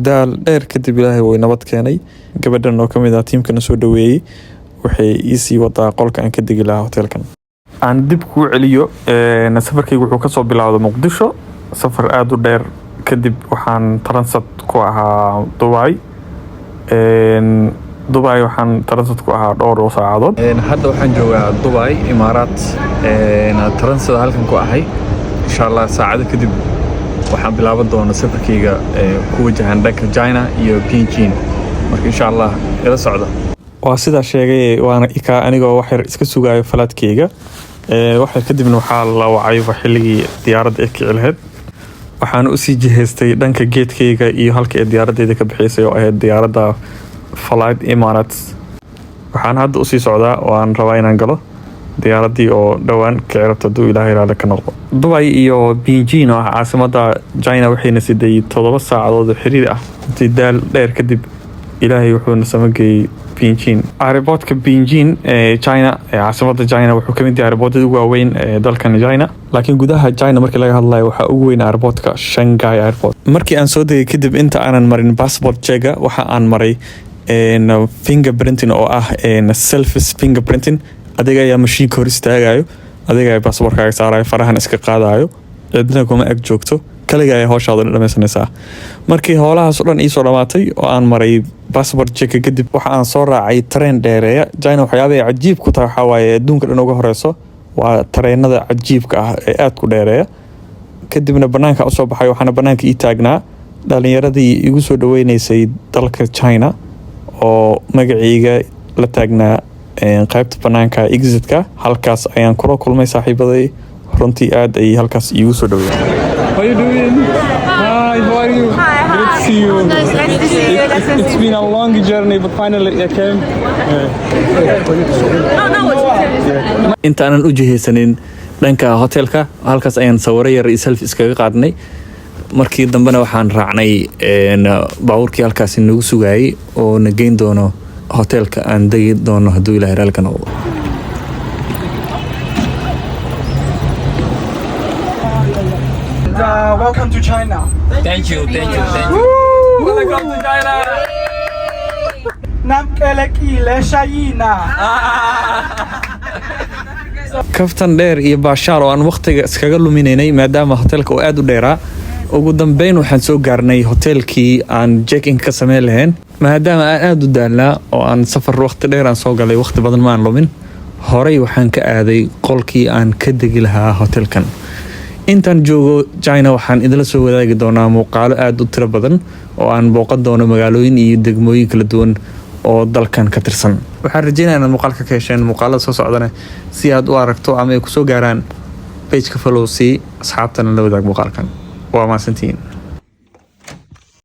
daal dheer kadib ilaahay way nabad keenay. Gabadhan oo kamid ah tiimkana soo dhaweeyay waxay ii wadaa qolka aan ka degi lahaa hotelkan. Aan dib ku celiyo safarkaygu wuxuu ka soo bilowday Muqdisho, safar aad u dheer kadib waxaan transit ku ahaa Dubai. Dubai waxaan transit ku ahaa dhowr saacadood. Hadda waxaan joogaa Dubai Imaaraat, transit halkan ku ahay. Insha Allah saacado kadib waxaan bilaaban doonaa safarkayga ku wajahan dhanka China iyo Beijing. Marka insha Allah ila socda. Waa sida sheegay waana anigoo wax yar iska sugayo falaadkayga. Waxa kadibna waxaa la wacay xilligii diyaaradda ay kici lahayd. Waxaan u sii jihaystay dhanka geedkayga iyo halka diyaaraddeeda ka bixisay oo ahayd diyaaradda Flight Emirates. Waxaan hadda u sii socdaa oo aan rabaa inaan galo diyaaraddii oo dhawaan ka cirabta duu Ilaahay raali ka noqdo. Dubai iyo Beijing oo caasimadda China waxayna siday 7 saacadood xiriir ah. Intii daal dheer kadib Ilaahay wuxuu na sameeyay Beijing. Airportka Beijing China caasimadda China wuxuu ka mid yahay airportada ugu waaweyn dalkan China. Laakiin gudaha China markii laga hadlayo waxa ugu weyn airportka Shanghai Airport. Markii aan soo degay kadib inta aanan marin passport check waxa aan maray fingerprinting oo ah self fingerprinting. Adiga ayaa mashiinka hor istaagayo, adiga ayaa passportkaaga saarayo, farahan iska qaadayo, cidna kuma ag joogto, kaliya ayaa hawshaada dhammaysanaysaa. Markii howlahaas oo dhan ii soo dhamaatay oo aan maray passport check kadib waxa aan soo raacay tareen dheereeya. China waxyaabaha cajiib ku tahay waxa waaye adduunka dhan uga horeyso waa tareenada cajiibka ah ee aad ku dheereeya. Kadibna banaanka u soo baxay waxaana banaanka ii taagnaa dhalinyaradii igu soo dhaweynaysay dalka China oo magacayga la taagnaa qaybta banaanka exitka. Halkaas ayaan kula kulmay saaxiibaday, runtii aad ay halkaas iigu soo dhaweeyeen. How are you doing? Hi, how are you? Hi, hi. Good to see you. Nice to see you. It's been a long journey, but finally I came. Intaanan u jihaysanin dhanka hotelka, halkaas ayaan sawiro yar iyo selfie iskaga qaadnay. Markii dambena waxaan raacnay baabuurkii halkaas nagu sugayay oo na geyn doono hotelka aan degi doono hadduu Ilaahay raali ka noqdo. Welcome to China. Thank you. Welcome to China. Namkeleki le China. Kaftan dheer iyo baashaal oo aan waqtiga iskaga luminaynay maadaama hotelka uu aad u dheeraa. Ugu dambeyn waxaan soo gaarnay hotelkii aan check-in ka sameyn lahayn maadaama aan aad u daalnaa oo aan safar waqti dheer aan soo galay, waqti badan ma aan lumin. Horey waxaan ka aaday qolkii aan ka degi lahaa hotelkan. Intaan joogo China waxaan idinla soo wadaagi doonaa muuqaalo aad u tiro badan oo aan booqan doono magaalooyin iyo degmooyin kala duwan oo dalkan ka tirsan. Waxaan rajaynayaa inaad muuqaalka ka hesheen muuqaalada soo socdana si aad u aragto ama ay ku soo gaaraan page-ka follow si asxaabtana la wadaag muuqaalkan. Waa mahadsantihiin.